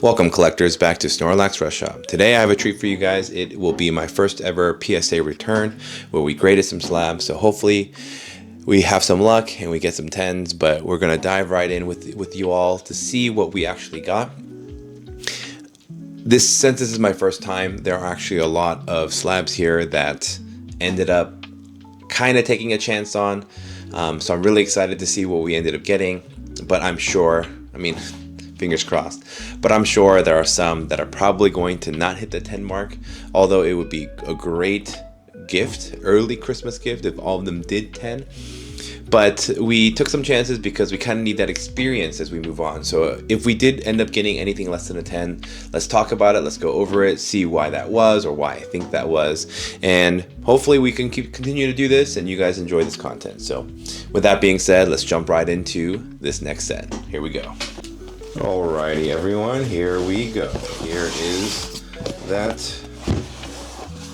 Welcome collectors back to Snorlax RestShop. Today I have a treat for you guys. It will be my first ever PSA return where we graded some slabs. So hopefully we have some luck and we get some 10s, but we're going to dive right in with you all to see what we actually got. Since this is my first time, there are actually a lot of slabs here that ended up kind of taking a chance on. So I'm really excited to see what we ended up getting, but I'm sure, fingers crossed, but I'm sure there are some that are probably going to not hit the 10 mark, although it would be a great gift, early Christmas gift, if all of them did 10. But we took some chances because we kind of need that experience as we move on. So if we did end up getting anything less than a 10, let's talk about it, let's go over it, see why that was or why I think that was, and hopefully we can continue to do this and you guys enjoy this content. So with that being said, let's jump right into this next set. Here we go. Alrighty everyone, here we go. Here is that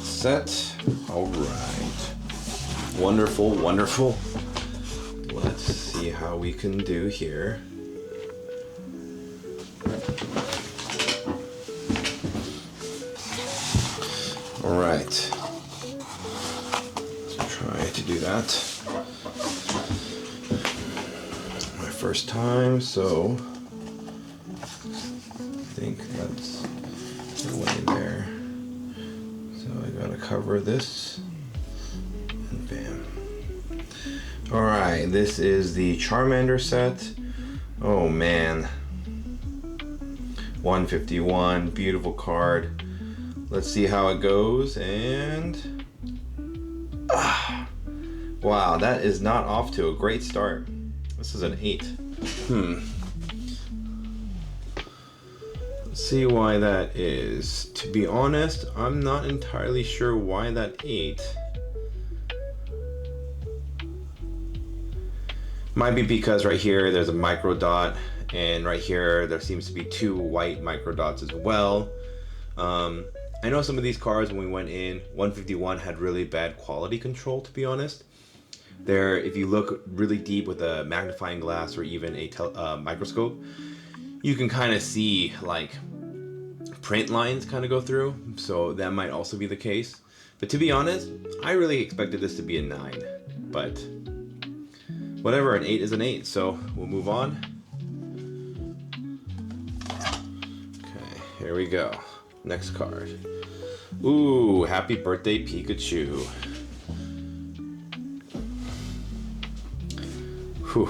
set. Alright. Wonderful, wonderful. Let's see how we can do here. Alright. Let's try to do that. My first time, so I think that's the one in there. So I gotta cover this, and bam. Alright, this is the Charmander set. Oh man. 151, beautiful card. Let's see how it goes, and wow, that is not off to a great start. This is an 8. Let's see why that is. To be honest, I'm not entirely sure why that 8. Might be because right here there's a micro dot, and right here there seems to be 2 white micro dots as well. I know some of these cards when we went in, 151 had really bad quality control, to be honest. There, if you look really deep with a magnifying glass or even a microscope, you can kind of see like print lines kind of go through, so that might also be the case. But to be honest, I really expected this to be a 9, but whatever, an 8 is an 8, so we'll move on. Okay, here we go. Next card. Ooh, happy birthday Pikachu. Whew.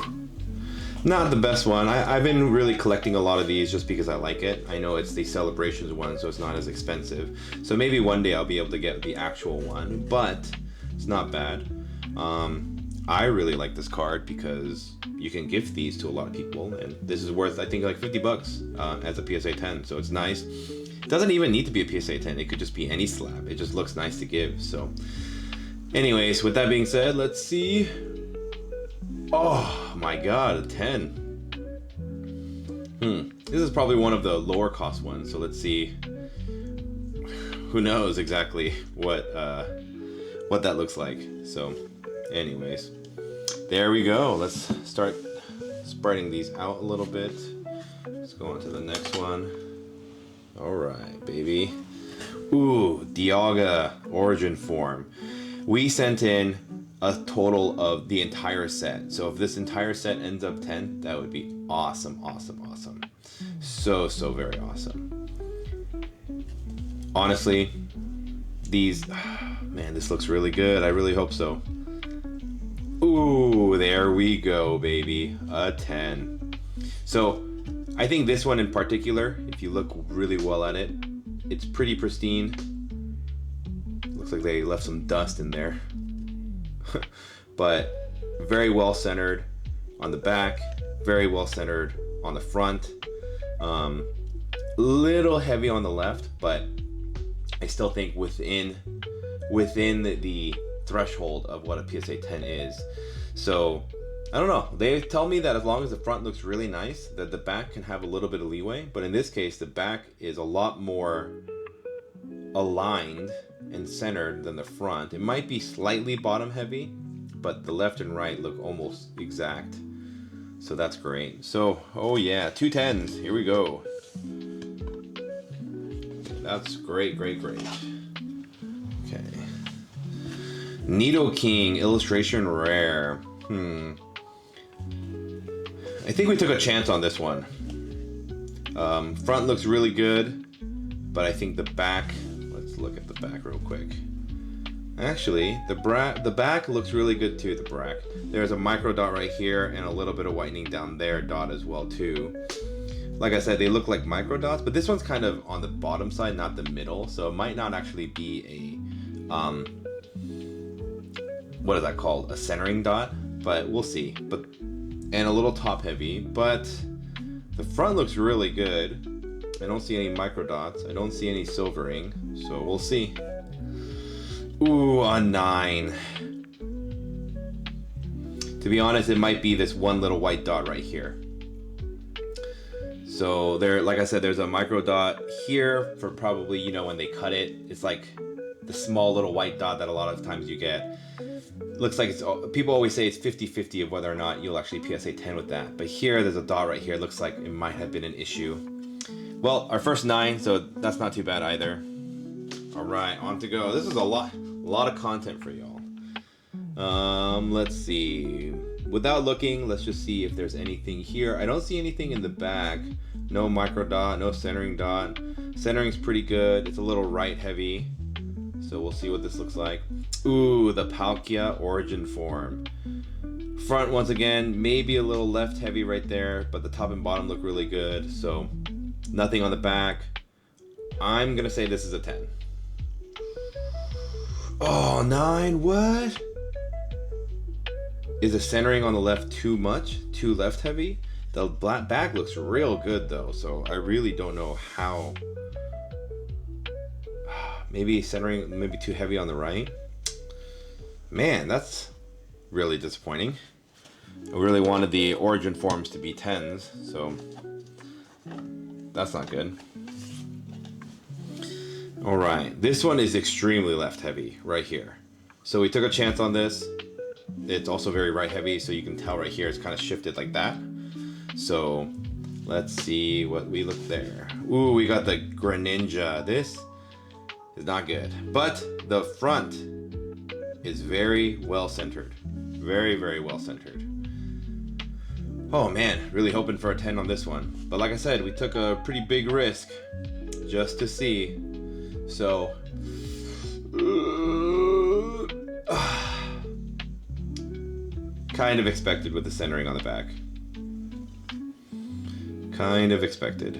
Not the best one. I've been really collecting a lot of these just because I like it. I know it's the Celebrations one, so it's not as expensive. So maybe one day I'll be able to get the actual one, but it's not bad. I really like this card because you can gift these to a lot of people, and this is worth, I think, like 50 bucks as a PSA 10, so it's nice. It doesn't even need to be a PSA 10, it could just be any slab. It just looks nice to give. So anyways, with that being said, let's see. Oh my god, a 10. This is probably one of the lower cost ones, so let's see. Who knows exactly what that looks like. So anyways, there we go. Let's start spreading these out a little bit. Let's go on to the next one. Alright, baby. Ooh, Dialga Origin Form. We sent in a total of the entire set. So if this entire set ends up 10, that would be awesome, awesome, awesome. So very awesome. Honestly, these, man, this looks really good. I really hope so. Ooh, there we go, baby. A 10. So I think this one in particular, if you look really well at it, it's pretty pristine. Looks like they left some dust in there. But very well centered on the back, very well centered on the front. Little heavy on the left, but I still think within the threshold of what a PSA 10 is. So I don't know, they tell me that as long as the front looks really nice, that the back can have a little bit of leeway, but in this case the back is a lot more aligned and centered than the front. It might be slightly bottom heavy, but the left and right look almost exact. So that's great. So, oh yeah, 2 10s. Here we go. That's great, great, great. Okay. Nidoking, illustration rare. I think we took a chance on this one. Front looks really good, but I think the back, let's look at the back real quick. Actually, the back looks really good too, the back. There's a micro dot right here and a little bit of whitening down there dot as well too. Like I said, they look like micro dots, but this one's kind of on the bottom side, not the middle, so it might not actually be a, what is that called? A centering dot, but we'll see. And a little top heavy, but the front looks really good. I don't see any micro dots. I don't see any silvering, so we'll see. Ooh, a 9. To be honest, it might be this one little white dot right here. So there, like I said, there's a micro dot here for probably, you know, when they cut it, it's like the small little white dot that a lot of times you get. Looks like it's, people always say it's 50-50 of whether or not you'll actually PSA 10 with that. But here, there's a dot right here. It looks like it might have been an issue. Well, our first 9, so that's not too bad either. All right, on to go. This is a lot of content for y'all. Let's see. Without looking, let's just see if there's anything here. I don't see anything in the back. No micro dot, no centering dot. Centering's pretty good. It's a little right heavy. So we'll see what this looks like. Ooh, the Palkia origin form. Front, once again, maybe a little left heavy right there, but the top and bottom look really good. So nothing on the back. I'm gonna say this is a 10. Oh, 9, what? Is the centering on the left too much? Too left heavy? The back looks real good though, so I really don't know how. Maybe centering, maybe too heavy on the right. Man, that's really disappointing. I really wanted the origin forms to be 10s, so that's not good. All right, this one is extremely left heavy right here. So we took a chance on this. It's also very right heavy, so you can tell right here it's kind of shifted like that. So let's see what we look there. Ooh, we got the Greninja. This is not good, but the front is very well centered. Very, very well centered. Oh man, really hoping for a 10 on this one. But like I said, we took a pretty big risk just to see. So, kind of expected with the centering on the back. Kind of expected.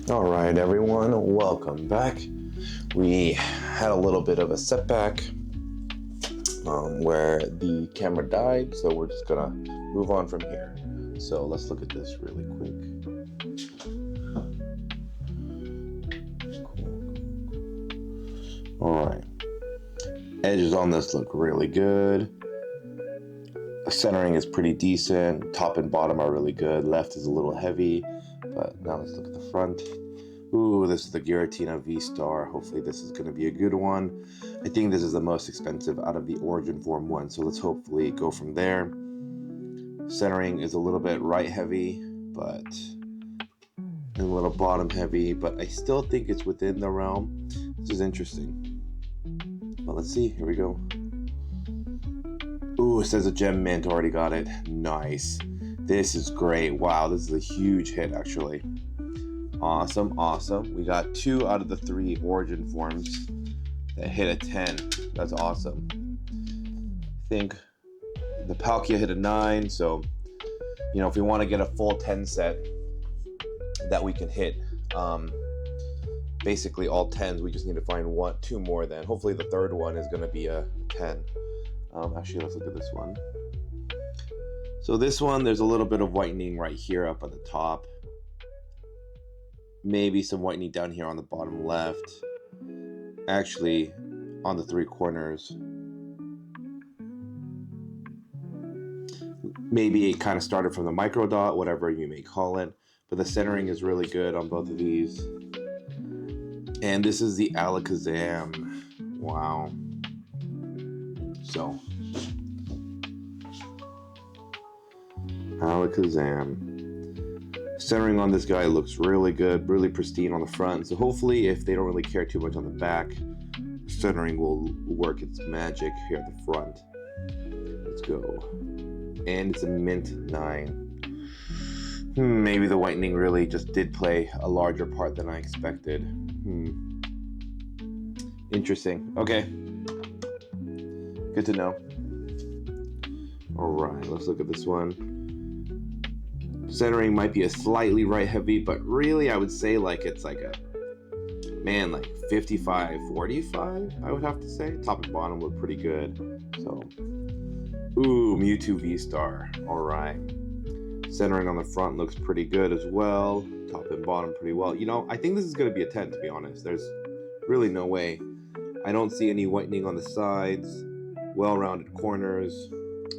All right, everyone, welcome back. We had a little bit of a setback where the camera died, so we're just gonna move on from here. So let's look at this really quick. Cool. All right, edges on this look really good. The centering is pretty decent. Top and bottom are really good. Left is a little heavy, but now let's look at the front. Ooh, this is the Giratina V-Star. Hopefully this is going to be a good one. I think this is the most expensive out of the Origin Form 1, so let's hopefully go from there. Centering is a little bit right heavy, but a little bottom heavy, but I still think it's within the realm. This is interesting. But let's see, here we go. Ooh, it says a Gem Mint, already got it. Nice. This is great. Wow, this is a huge hit actually. Awesome, awesome. We got 2 out of the 3 Origin forms that hit a 10. That's awesome. I think the Palkia hit a 9, so you know, if we want to get a full 10 set that we can hit basically all 10s, we just need to find 2 more then. Hopefully the third one is going to be a 10. Actually, let's look at this one. So this one, there's a little bit of whitening right here up at the top. Maybe some whitening down here on the bottom left. Actually, on the 3 corners. Maybe it kind of started from the micro dot, whatever you may call it. But the centering is really good on both of these. And this is the Alakazam. Wow. So, Alakazam. Centering on this guy looks really good, really pristine on the front. So hopefully if they don't really care too much on the back, centering will work its magic here at the front. Let's go. And it's a mint 9. Maybe the whitening really just did play a larger part than I expected. Interesting. Okay. Good to know. Alright, let's look at this one. Centering might be a slightly right heavy, but really I would say like it's like a, man, like 55-45, I would have to say. Top and bottom look pretty good. So, ooh, Mewtwo V-Star. Alright. Centering on the front looks pretty good as well. Top and bottom pretty well. You know, I think this is going to be a 10, to be honest. There's really no way. I don't see any whitening on the sides. Well-rounded corners.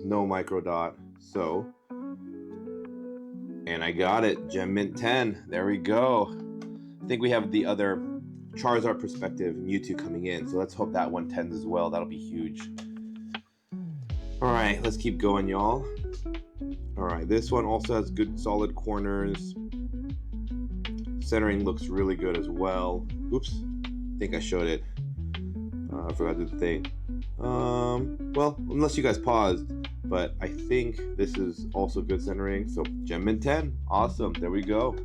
No micro dot. So, and I got it. Gem Mint 10. There we go. I think we have the other Charizard perspective Mewtwo coming in. So let's hope that one 10s as well. That'll be huge. Alright, let's keep going, y'all. Alright, this one also has good solid corners. Centering looks really good as well. Oops, I think I showed it. I forgot to do the thing. Well, unless you guys paused, but I think this is also good centering. So Gem Mint 10, awesome. There we go.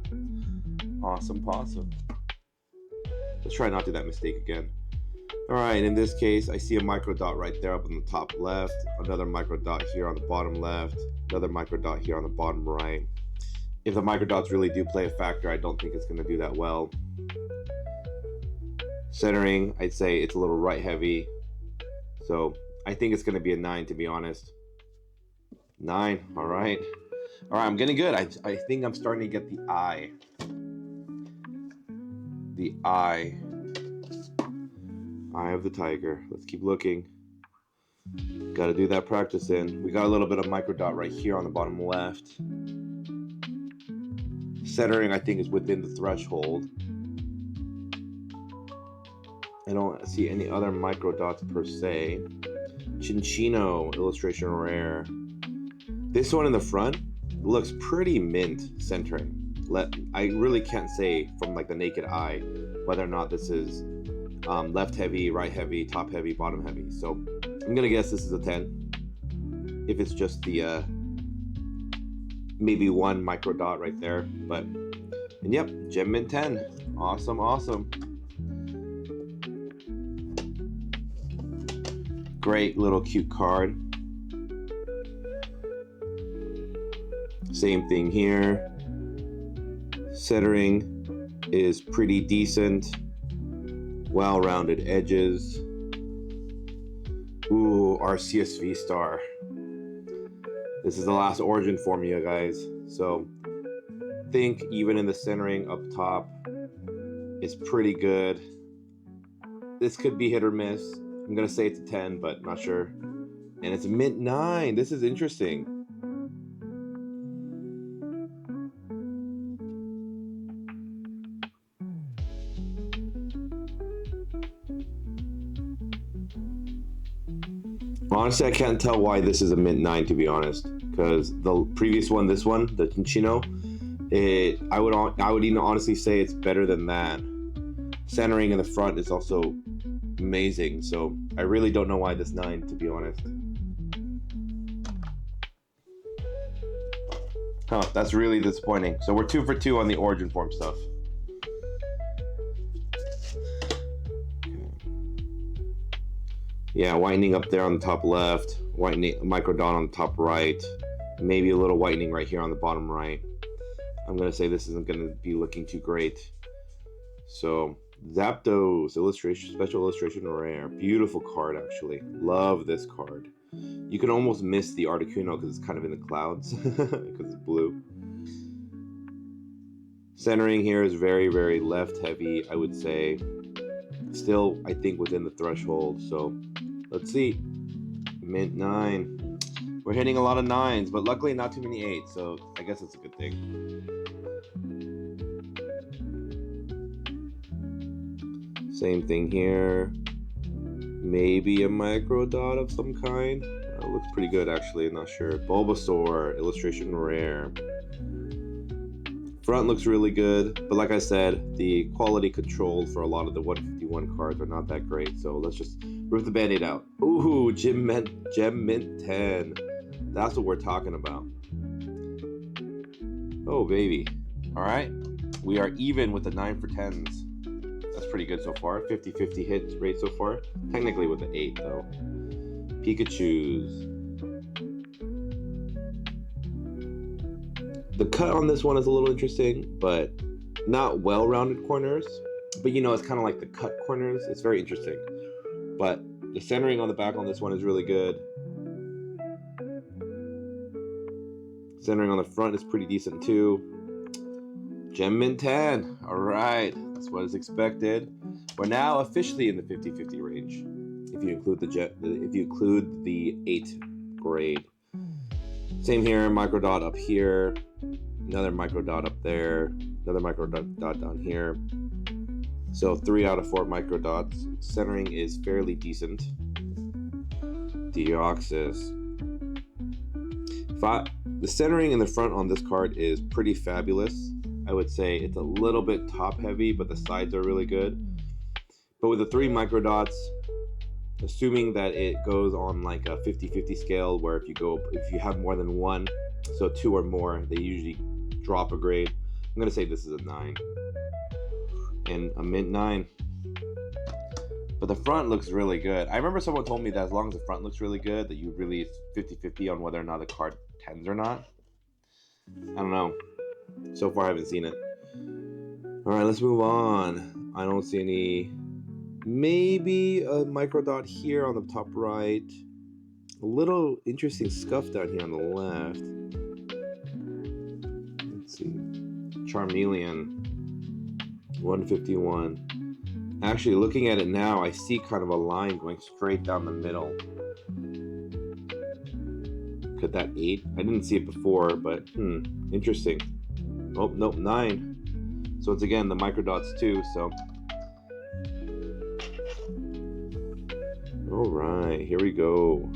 Awesome possum. Let's try not to do that mistake again. Alright, in this case, I see a micro dot right there up on the top left, another micro dot here on the bottom left, another micro dot here on the bottom right. If the micro dots really do play a factor, I don't think it's going to do that well. Centering, I'd say it's a little right heavy. So I think it's going to be a 9, to be honest. 9, alright. Alright, I'm getting good. I think I'm starting to get the eye. The eye. Eye of the tiger. Let's keep looking. Got to do that practicing. We got a little bit of micro dot right here on the bottom left. Centering, I think, is within the threshold. I don't see any other micro dots per se. Chinchino, illustration rare. This one in the front looks pretty mint centering. I really can't say from like the naked eye whether or not this is left heavy, right heavy, top heavy, bottom heavy. So I'm gonna guess this is a 10. If it's just the maybe one micro dot right there, but and yep, Gem Mint 10. Awesome, awesome. Great little cute card. Same thing here. Centering is pretty decent. Well-rounded edges. Ooh, Arceus V-Star. This is the last origin form, you guys. So think even in the centering up top is pretty good. This could be hit or miss. I'm gonna say it's a 10, but not sure. And it's a mint 9. This is interesting. Honestly, I can't tell why this is a mint 9, to be honest, because the previous one, this one, the Chinchino, I would even honestly say it's better than that. Centering in the front is also amazing, so I really don't know why this 9, to be honest. Huh, that's really disappointing. So we're 2 for 2 on the origin form stuff. Yeah, whitening up there on the top left, whitening micro dot on the top right, maybe a little whitening right here on the bottom right. I'm gonna say this isn't gonna be looking too great. So Zapdos illustration, special illustration rare, beautiful card actually. Love this card. You can almost miss the Articuno because it's kind of in the clouds because it's blue. Centering here is very, very left heavy, I would say. Still, I think within the threshold. So let's see. Mint 9. We're hitting a lot of 9s, but luckily not too many 8s, so I guess it's a good thing. Same thing here. Maybe a micro dot of some kind. Looks pretty good actually, I'm not sure. Bulbasaur, illustration rare. Front looks really good, but like I said, the quality control for a lot of the 151 cards are not that great. So let's just rip the band-aid out. Ooh, Gem Mint 10. That's what we're talking about. Oh, baby. All right. We are even with the 9 for 10s. That's pretty good so far. 50-50 hit rate so far. Technically with the 8, though. Pikachu's. The cut on this one is a little interesting, but not well-rounded corners. But you know, it's kind of like the cut corners. It's very interesting. But the centering on the back on this one is really good. Centering on the front is pretty decent too. Gem Mint 10. All right, that's what is expected. We're now officially in the 50-50 range, if you include the 8 grade. Same here, micro dot up here, another micro dot up there, another micro dot down here. So 3 out of 4 micro dots. Centering is fairly decent. Deoxys. The centering in the front on this card is pretty fabulous. I would say it's a little bit top heavy, but the sides are really good. But with the 3 micro dots, assuming that it goes on like a 50-50 scale, where if you have more than 1, so 2 or more, they usually drop a grade. I'm gonna say this is a 9 and a mint 9. But the front looks really good. I remember someone told me that as long as the front looks really good, that you really 50-50 on whether or not the card 10s or not. I don't know. So far I haven't seen it. All right, let's move on. I don't see any. Maybe a micro dot here on the top right. A little interesting scuff down here on the left. Let's see. Charmeleon. 151. Actually, looking at it now, I see kind of a line going straight down the middle. Could that 8? I didn't see it before, but interesting. Oh, nope, 9. So it's again the micro dots too, so. All right, here we go.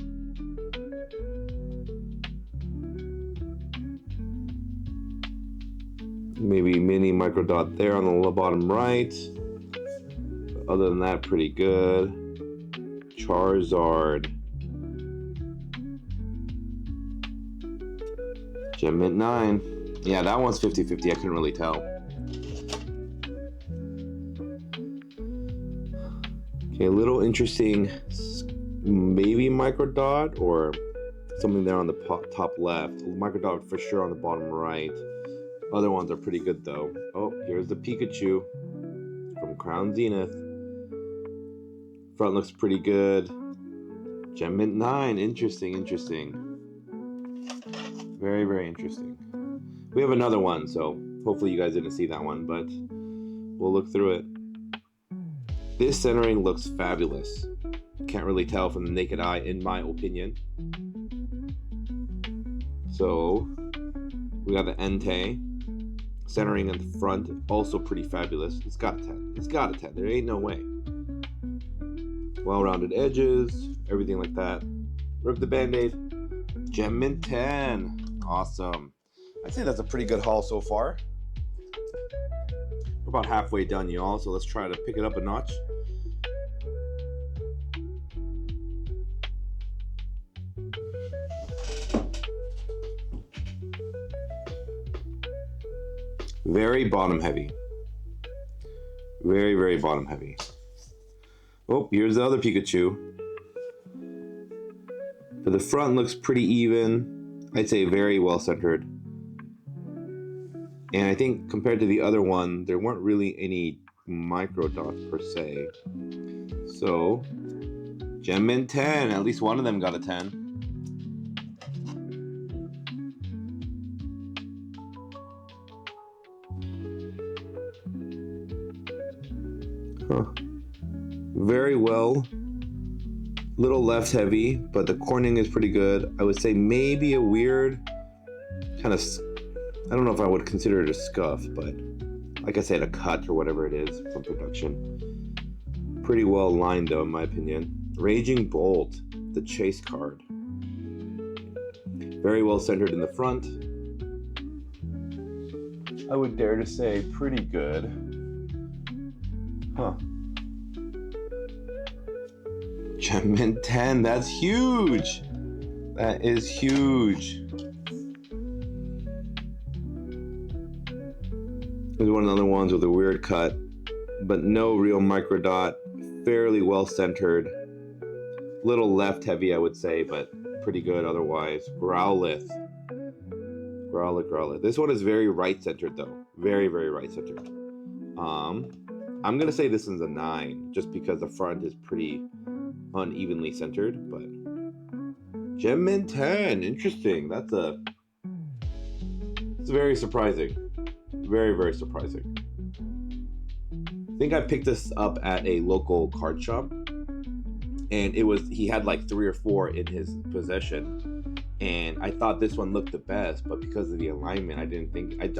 Maybe mini micro dot there on the bottom right. Other than that, pretty good. Charizard. Gem Mint 9. Yeah, that one's 50-50. I couldn't really tell. Okay, a little interesting, maybe micro dot or something there on the top left. Micro dot for sure on the bottom right. Other ones are pretty good though. Oh, here's the Pikachu from Crown Zenith. Front looks pretty good. Gem Mint 9. Interesting. Very, very interesting. We have another one, so hopefully you guys didn't see that one, but we'll look through it. This centering looks fabulous. Can't really tell from the naked eye, in my opinion. So we got the Entei. Centering in the front, also pretty fabulous. It's got a 10. It's got a 10. There ain't no way. Well-rounded edges, everything like that. Rip the band-aid. Gem Mint 10. Awesome. I'd say that's a pretty good haul so far. We're about halfway done, y'all, so let's try to pick it up a notch. Very bottom heavy. Very, very bottom heavy. Oh, here's the other Pikachu. But the front looks pretty even. I'd say very well centered. And I think compared to the other one, there weren't really any micro dots per se. So, Gem Mint 10. At least one of them got a 10. Huh. Very well. Little left heavy, but the corning is pretty good. I would say maybe a weird kind of, I don't know if I would consider it a scuff, but like I said, a cut or whatever it is from production. Pretty well lined though, in my opinion. Raging Bolt, the chase card. Very well centered in the front. I would dare to say pretty good. Huh. Gem Mint 10, that's huge. That is huge. There's one of the other ones with a weird cut, but no real micro dot. Fairly well centered. Little left heavy, I would say, but pretty good otherwise. Growlithe. Growlithe. This one is very right centered though. Very, very right centered. I'm gonna say this is a 9, just because the front is pretty unevenly centered, but Gem Mint 10, interesting. It's very surprising. Very, very surprising. I think I picked this up at a local card shop, and he had like 3 or 4 in his possession, and I thought this one looked the best, but because of the alignment, I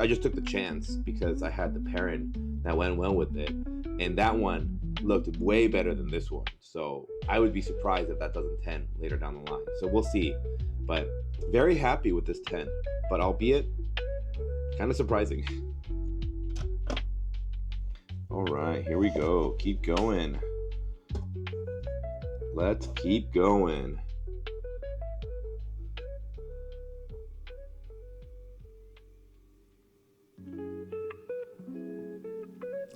just took the chance because I had the parent that went well with it, and that one looked way better than this one. So I would be surprised if that doesn't 10 later down the line. So we'll see, but very happy with this 10, but albeit kind of surprising. All right, here we go. Keep going. Let's keep going.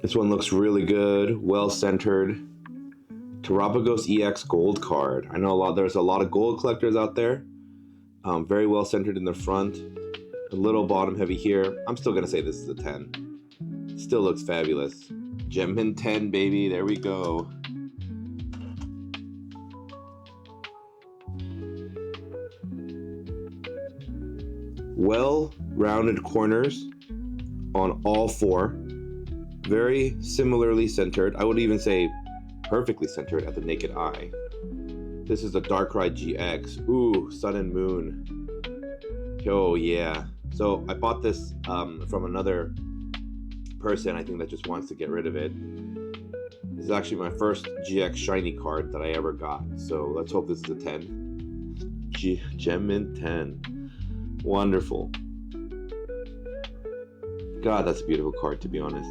This one looks really good, well centered. Terapagos EX gold card. I know there's a lot of gold collectors out there. Very well centered in the front. A little bottom heavy here. I'm still gonna say this is a 10. Still looks fabulous. Gem Mint 10, baby. There we go. Well-rounded corners on all 4. Very similarly centered. I would even say perfectly centered at the naked eye. This is a Darkrai GX. Ooh, Sun and Moon. Oh yeah. So I bought this from another person, I think, that just wants to get rid of it. This is actually my first GX shiny card that I ever got. So let's hope this is a 10. Gem Mint 10. Wonderful. God, that's a beautiful card, to be honest.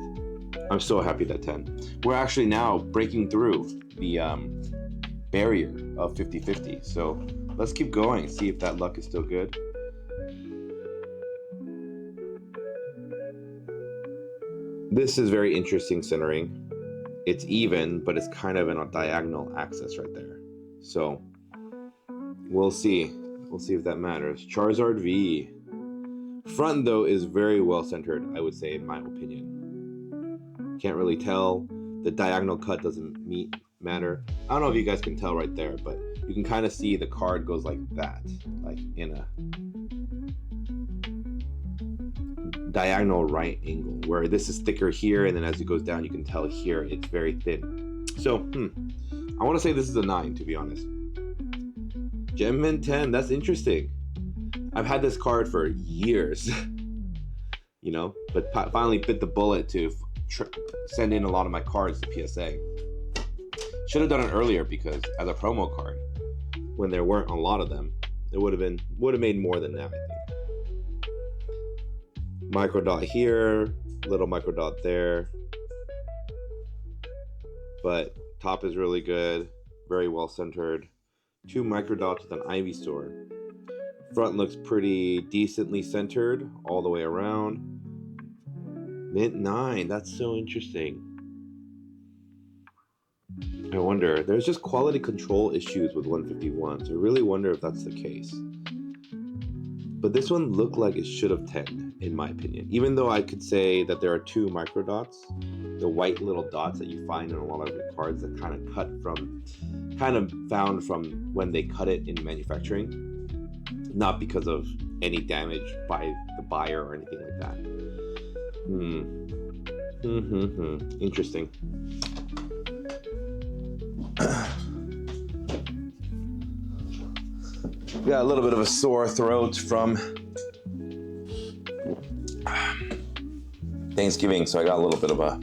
I'm so happy that 10. We're actually now breaking through the barrier of 50-50. So let's keep going, see if that luck is still good. This is very interesting centering. It's even, but it's kind of in a diagonal axis right there. So we'll see. We'll see if that matters. Charizard V. Front, though, is very well centered, I would say, in my opinion. Can't really tell. The diagonal cut doesn't matter. I don't know if you guys can tell right there, but you can kind of see the card goes like that, like in a diagonal right angle, where this is thicker here, and then as it goes down, you can tell here it's very thin. So, I want to say this is a 9, to be honest. Gem Mint 10, that's interesting. I've had this card for years, you know, but finally bit the bullet to send in a lot of my cards to PSA. Should have done it earlier, because as a promo card, when there weren't a lot of them, it would have made more than now, I think. Micro dot here, little micro dot there, but top is really good, very well centered. 2 micro dots with an Ivysaur. Front looks pretty decently centered all the way around. Mint 9, that's so interesting. I wonder, there's just quality control issues with 151, so I really wonder if that's the case. But this one looked like it should have 10, in my opinion. Even though I could say that there are 2 micro dots, the white little dots that you find in a lot of your cards that kind of found from when they cut it in manufacturing, not because of any damage by the buyer or anything like that. Interesting. Got a little bit of a sore throat from Thanksgiving, so I got a little bit of a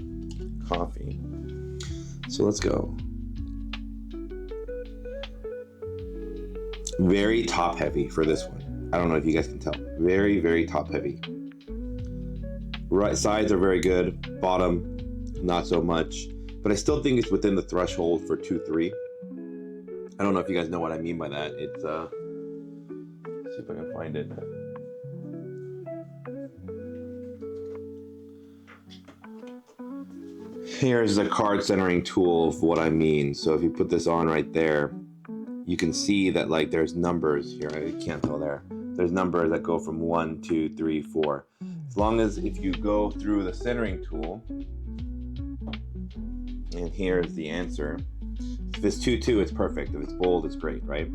coffee. So let's go. Very top heavy for this one. I don't know if you guys can tell. Very, very top heavy. Right sides are very good, bottom not so much, but I still think it's within the threshold for 2-3. I don't know if you guys know what I mean by that. It's let's see if I can find it. Here's the card centering tool of what I mean. So if you put this on right there, you can see that like there's numbers here. I can't tell there. There's numbers that go from 1, 2, 3, 4. As long as if you go through the centering tool, and here's the answer. If it's 2-2, it's perfect. If it's bold, it's great, right?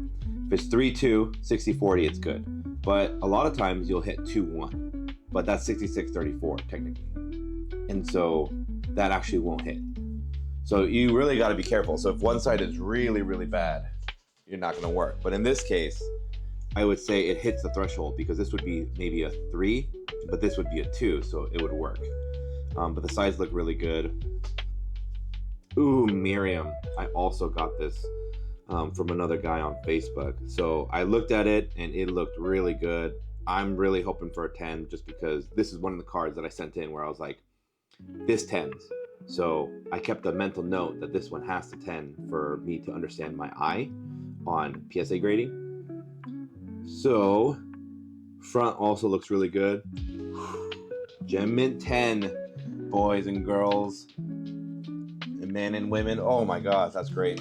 If it's 3-2, 60-40, it's good. But a lot of times you'll hit 2-1, but that's 66-34 technically. And so that actually won't hit. So you really got to be careful. So if one side is really, really bad, you're not going to work. But in this case, I would say it hits the threshold because this would be maybe a 3, but this would be a 2, so it would work. But the sides look really good. Ooh, Miriam. I also got this from another guy on Facebook. So I looked at it and it looked really good. I'm really hoping for a 10 just because this is one of the cards that I sent in where I was like, this 10s. So I kept a mental note that this one has to 10 for me to understand my eye on PSA grading. So front also looks really good. Gem Mint 10, boys and girls, and men and women. Oh my gosh, that's great.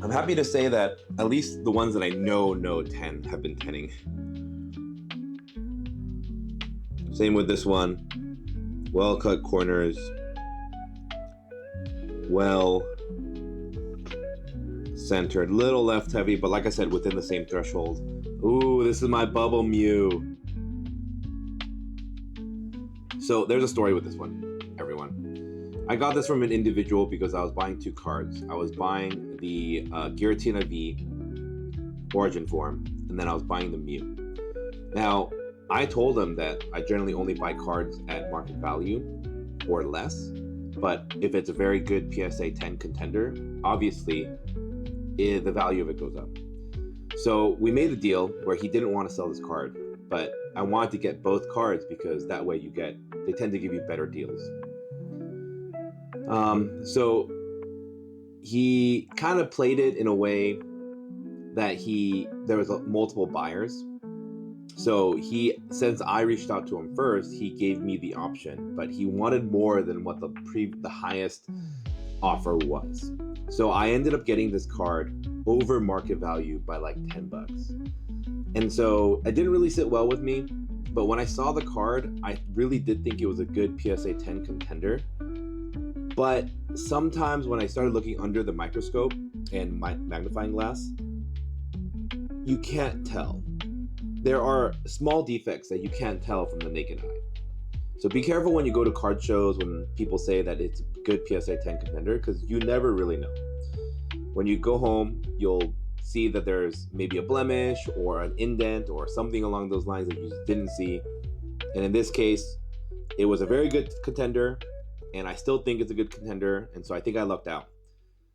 I'm happy to say that at least the ones that I know 10 have been 10ing. Same with this one. Well cut corners. Well centered. Little left heavy, but like I said, within the same threshold. Ooh, this is my Bubble Mew. So there's a story with this one, everyone. I got this from an individual because I was buying 2 cards. I was buying the Giratina V Origin form, and then I was buying the Mew. Now, I told him that I generally only buy cards at market value or less, but if it's a very good PSA 10 contender, obviously the value of it goes up. So we made a deal where he didn't want to sell this card, but I wanted to get both cards because that way they tend to give you better deals. So he kind of played it in a way that there was multiple buyers. So since I reached out to him first, he gave me the option, but he wanted more than what the highest offer was. So I ended up getting this card over market value by like $10. And so it didn't really sit well with me, but when I saw the card, I really did think it was a good PSA 10 contender. But sometimes when I started looking under the microscope and my magnifying glass, you can't tell. There are small defects that you can't tell from the naked eye. So be careful when you go to card shows when people say that it's a good PSA 10 contender, because you never really know. When you go home, you'll see that there's maybe a blemish or an indent or something along those lines that you just didn't see. And in this case, it was a very good contender, and I still think it's a good contender, and so I think I lucked out.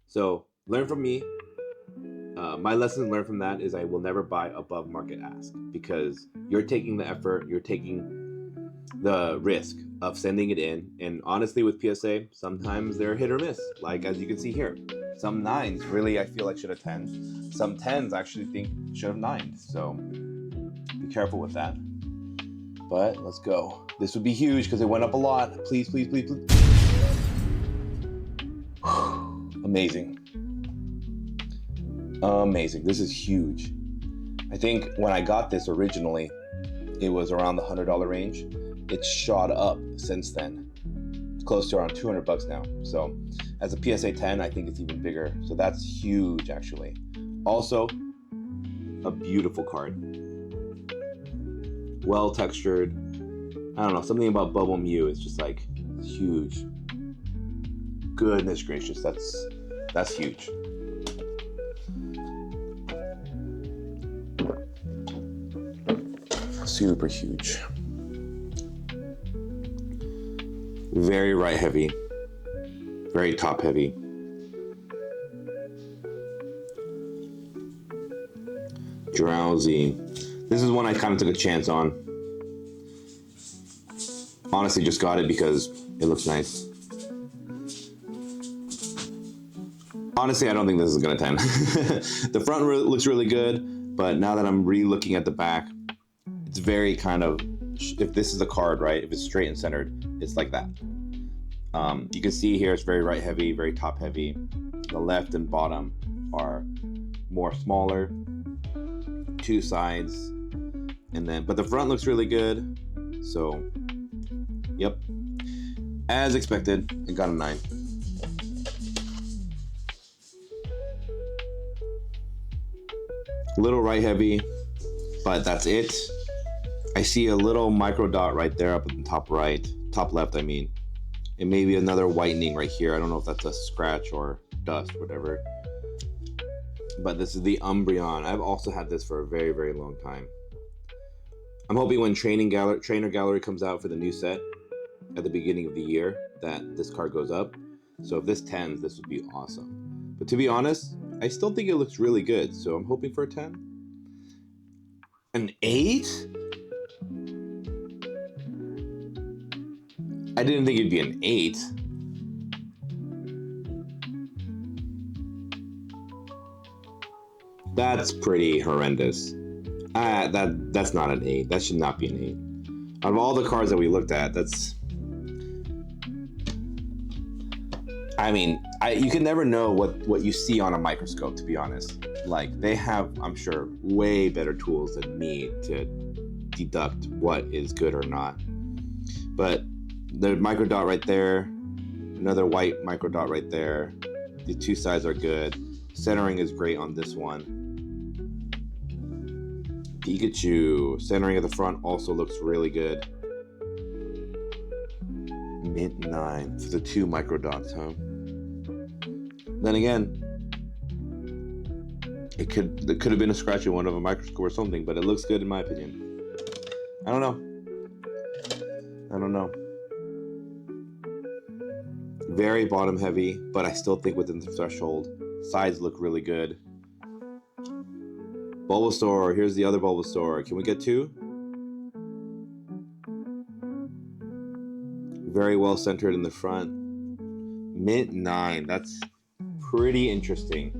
So learn from me. My lesson learned from that is I will never buy above market ask, because you're taking the effort, you're taking the risk of sending it in. And honestly, with PSA, sometimes they're hit or miss, like as you can see here. Some 9s really I feel like should have 10. Some 10s I actually think should have 9. So be careful with that. But let's go. This would be huge because it went up a lot. Please, please, please, please. Amazing. Amazing. This is huge. I think when I got this originally, it was around the $100 range. It's shot up since then. It's close to around $200 now. So as a PSA 10, I think it's even bigger. So that's huge, actually. Also, a beautiful card. Well textured. I don't know, something about Bubble Mew is just like huge. Goodness gracious, that's huge. Super huge. Very right heavy. Very top heavy. Drowsy. This is one I kind of took a chance on. Honestly, just got it because it looks nice. Honestly, I don't think this is gonna 10. The front looks really good, but now that I'm re-looking at the back, it's very kind of, if this is a card, right? If it's straight and centered, it's like that. You can see here it's very right heavy, very top heavy. The left and bottom are more smaller, two sides, and then, but the front looks really good. So, yep, as expected, it got a 9. Little right heavy, but that's it. I see a little micro dot right there up in the top right, top left I mean. And maybe another whitening right here. I don't know if that's a scratch or dust, whatever. But this is the Umbreon. I've also had this for a very, very long time. I'm hoping when Trainer Gallery comes out for the new set at the beginning of the year that this card goes up. So if this 10s, this would be awesome. But to be honest, I still think it looks really good. So I'm hoping for a 10. An 8? I didn't think it'd be an 8. That's pretty horrendous. That's not an 8. That should not be an 8. Out of all the cards that we looked at, that's... I mean, you can never know what you see on a microscope, to be honest. Like, they have, I'm sure, way better tools than me to deduct what is good or not. But the micro dot right there, another white micro dot right there. The two sides are good. Centering is great on this one. Pikachu, centering at the front also looks really good. Mint 9 for the 2 micro dots, huh? Then again, it could have been a scratch in one of a microscope or something, but it looks good in my opinion. I don't know. Very bottom heavy, but I still think within the threshold. Sides look really good. Bulbasaur, here's the other Bulbasaur. Can we get 2? Very well centered in the front. Mint 9, that's pretty interesting.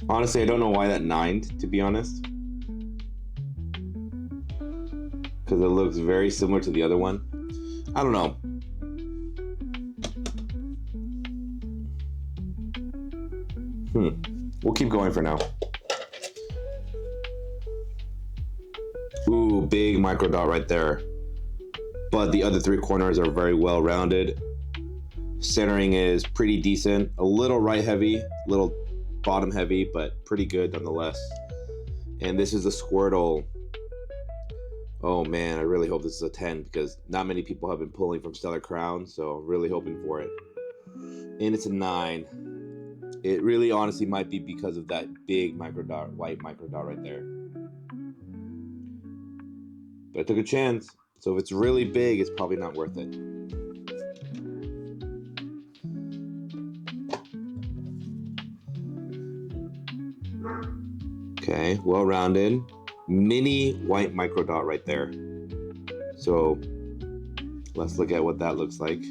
Honestly, I don't know why that 9'd, to be honest. Because it looks very similar to the other one. I don't know. We'll keep going for now. Ooh, big micro dot right there. But the other 3 corners are very well rounded. Centering is pretty decent. A little right heavy, a little bottom heavy, but pretty good nonetheless. And this is a Squirtle. Oh man, I really hope this is a 10 because not many people have been pulling from Stellar Crown, so I'm really hoping for it. And it's a 9. It really honestly might be because of that big micro dot, white micro dot right there. But I took a chance, so if it's really big, it's probably not worth it. Okay, well rounded. Mini white micro dot right there. So let's look at what that looks like.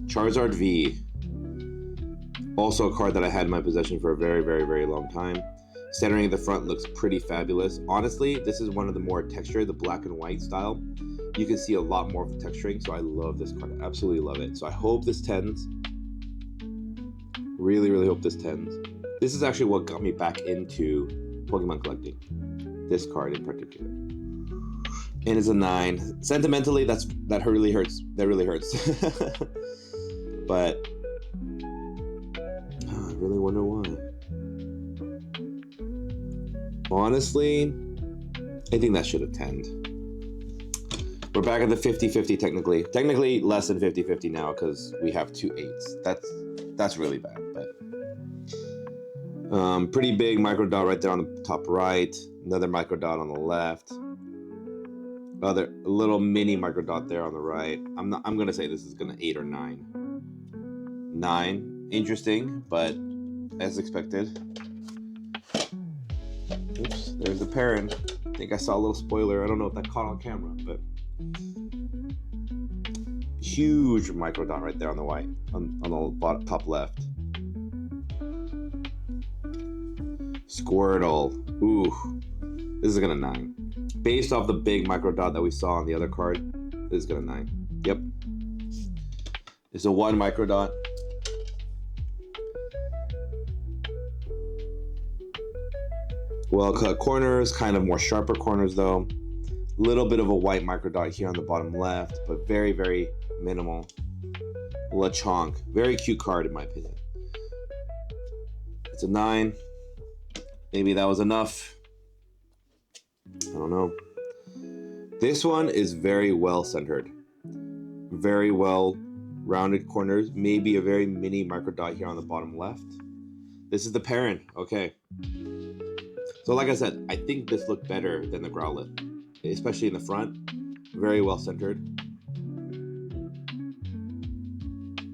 Charizard V. Also a card that I had in my possession for a very, very, very long time. Centering at the front looks pretty fabulous. Honestly, this is one of the more textured, the black and white style. You can see a lot more of the texturing, so I love this card. I absolutely love it. So I hope this 10s. Really, really hope this 10s. This is actually what got me back into Pokemon collecting. This card in particular. And it's a 9. Sentimentally, that really hurts. That really hurts. But I really wonder why. Honestly, I think that should have 10'd. We're back at the 50-50 technically. Technically less than 50-50 now because we have 2 8s. That's really bad, but pretty big micro dot right there on the top right. Another micro dot on the left. A little mini micro dot there on the right. I'm gonna say this is gonna 8 or 9. 9, interesting, but as expected. Oops, there's the parent. I think I saw a little spoiler. I don't know if that caught on camera, but huge micro dot right there on the white, on the bottom, top left. Squirtle. Ooh, this is gonna 9. Based off the big micro dot that we saw on the other card, this is gonna 9. Yep. It's a 1 micro dot. Well cut corners, kind of more sharper corners though. Little bit of a white micro dot here on the bottom left, but very, very minimal. Lechonk. Very cute card in my opinion. It's a 9. Maybe that was enough. I don't know. This one is very well centered. Very well rounded corners. Maybe a very mini micro dot here on the bottom left. This is the parent. Okay. So like I said, I think this looked better than the Growlithe, especially in the front. Very well centered.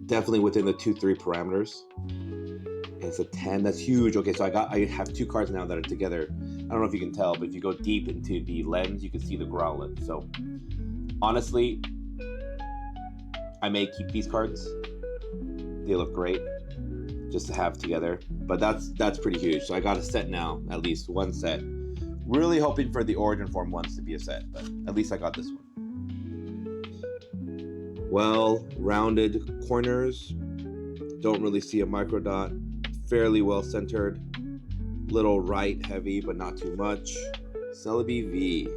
Definitely within the 2-3 parameters. And it's a 10. That's huge. Okay, so I have 2 cards now that are together. I don't know if you can tell, but if you go deep into the lens, you can see the Growlithe. So honestly, I may keep these cards. They look great just to have together, but that's pretty huge. So I got a set now, at least 1 set. Really hoping for the Origin Form ones to be a set, but at least I got this one. Well rounded corners. Don't really see a micro dot. Fairly well centered. Little right heavy, but not too much. Celebi V.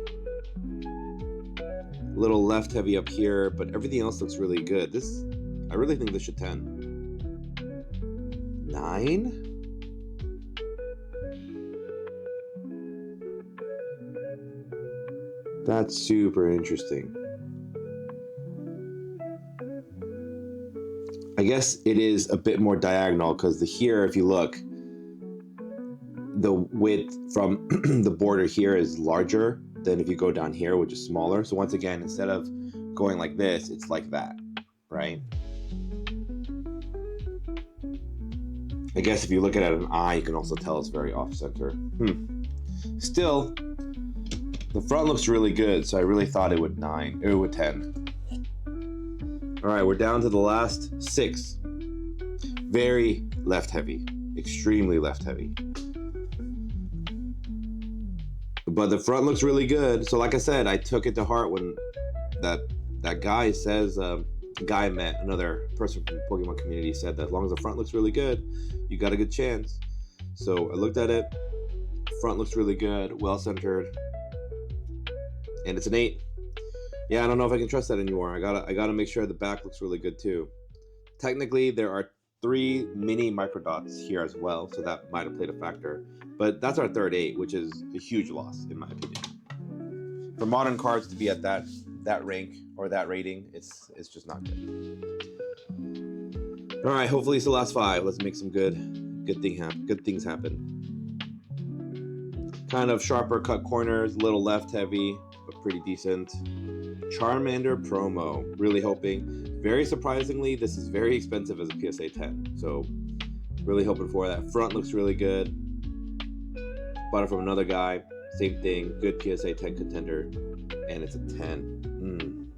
Little left heavy up here, but everything else looks really good. I really think this should 10. 9? That's super interesting. I guess it is a bit more diagonal because here, if you look, the width from the border here is larger than if you go down here, which is smaller. So once again, instead of going like this, it's like that, right? I guess if you look at it at an eye, you can also tell it's very off-center. Still, the front looks really good, so I really thought it would 10. All right, we're down to the last 6. Very left-heavy, extremely left-heavy. But the front looks really good. So like I said, I took it to heart when that guy says, guy I met, another person from the Pokemon community, said that as long as the front looks really good, you got a good chance. So I looked at it. Front looks really good, well centered, and it's an 8. Yeah, I don't know if I can trust that anymore. I gotta make sure the back looks really good too. Technically, there are 3 mini micro dots here as well, so that might have played a factor. But that's our third 8, which is a huge loss in my opinion. For modern cards to be at that rank or that rating, it's just not good. All right, hopefully it's the last 5. Let's make some good things happen. Kind of sharper cut corners, little left heavy, but pretty decent. Charmander promo, really hoping. Very surprisingly, this is very expensive as a PSA 10, so really hoping for that. Front looks really good. Bought it from another guy, same thing, good PSA 10 contender, and it's a 10.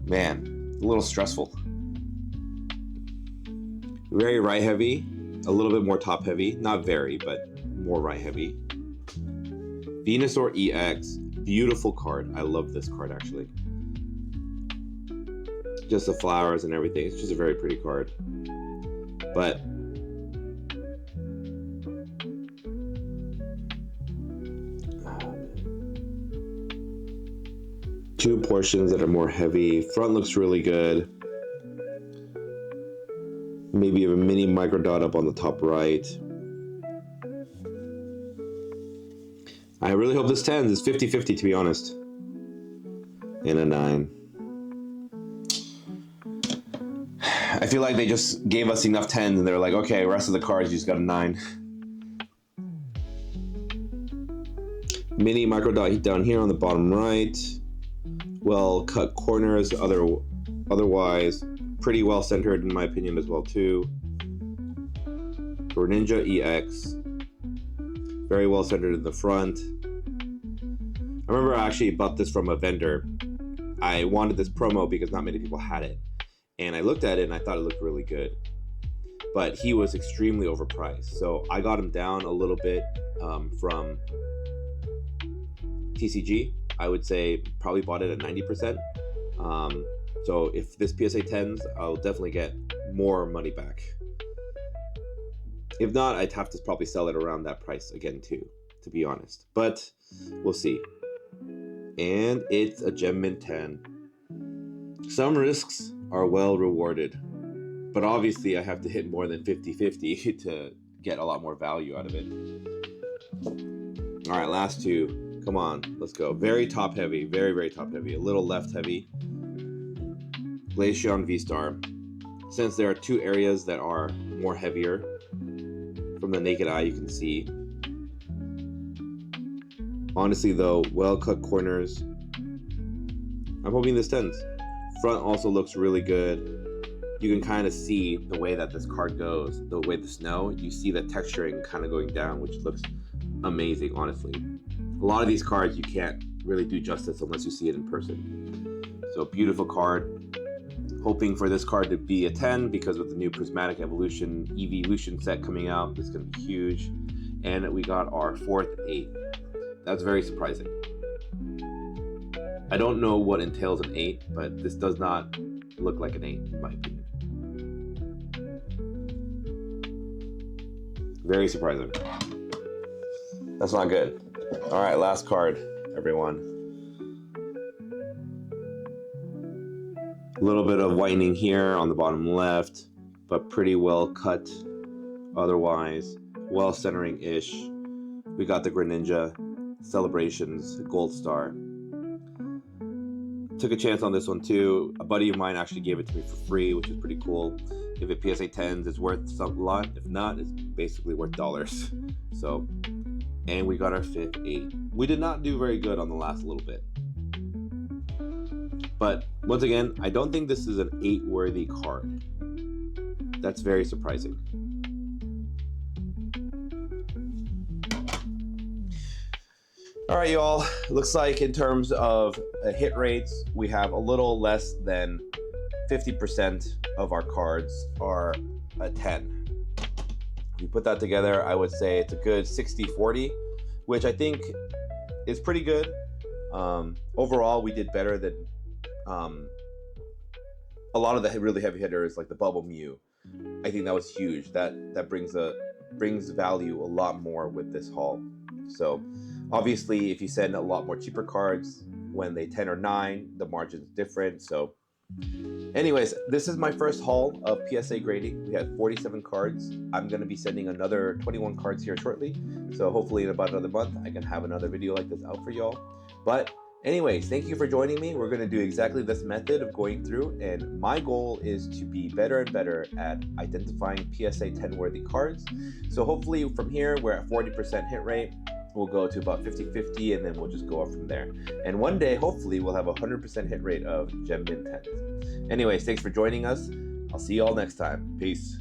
Man, a little stressful. Very right heavy, a little bit more top heavy, not very, but more right heavy. Venusaur EX, beautiful card. I love this card actually. Just the flowers and everything. It's just a very pretty card. But two portions that are more heavy. Front looks really good. Maybe a mini micro dot up on the top right. I really hope this 10s. It's 50-50 to be honest. And a 9. I feel like they just gave us enough 10s and they're like, okay, rest of the cards you just got a 9. Mini micro dot down here on the bottom right. Well cut corners, otherwise pretty well centered in my opinion as well too. Greninja EX. Very well centered in the front. I remember I actually bought this from a vendor. I wanted this promo because not many people had it. And I looked at it and I thought it looked really good. But he was extremely overpriced. So I got him down a little bit from TCG. I would say probably bought it at 90%. So if this PSA 10s, I'll definitely get more money back. If not, I'd have to probably sell it around that price again too, to be honest. But we'll see. And it's a Gem Mint 10. Some risks are well rewarded. But obviously I have to hit more than 50-50 to get a lot more value out of it. All right, last two. Come on, let's go. Very top heavy, very, very top heavy. A little left heavy. Glaceon V-Star. Since there are two areas that are more heavier, from the naked eye you can see. Honestly though, well cut corners. I'm hoping this tends. Front also looks really good. You can kind of see the way that this card goes, the way the snow, you see the texturing kind of going down, which looks amazing, honestly. A lot of these cards you can't really do justice unless you see it in person. So beautiful card. Hoping for this card to be a 10 because with the new Prismatic Evolution Evolution set coming out, it's going to be huge. And we got our fourth 8. That's very surprising. I don't know what entails an 8, but this does not look like an 8 in my opinion. Very surprising. That's not good. All right, last card, everyone. A little bit of whitening here on the bottom left, but pretty well cut otherwise. Well centering-ish. We got the Greninja Celebrations Gold Star. Took a chance on this one too. A buddy of mine actually gave it to me for free, which is pretty cool. If it PSA 10s, it's worth a lot. If not, it's basically worth dollars. So, and we got our fifth 8. We did not do very good on the last little bit. But once again, I don't think this is an 8 worthy card. That's very surprising. All right, y'all. Looks like in terms of hit rates, we have a little less than 50% of our cards are a 10. If you put that together, I would say it's a good 60-40, which I think is pretty good. Overall, we did better than a lot of the really heavy hitters, like the Bubble Mew. I think that was huge. That brings value a lot more with this haul. So obviously, if you send a lot more cheaper cards when they 10 or 9, the margin's different. So anyways, this is my first haul of PSA grading. We had 47 cards. I'm going to be sending another 21 cards here shortly. So hopefully in about another month, I can have another video like this out for y'all. But anyways, thank you for joining me. We're going to do exactly this method of going through, and my goal is to be better and better at identifying PSA 10 worthy cards. So hopefully from here, we're at 40% hit rate. We'll go to about 50-50, and then we'll just go up from there. And one day, hopefully, we'll have a 100% hit rate of Gem Mint 10s. Anyways, thanks for joining us. I'll see you all next time. Peace.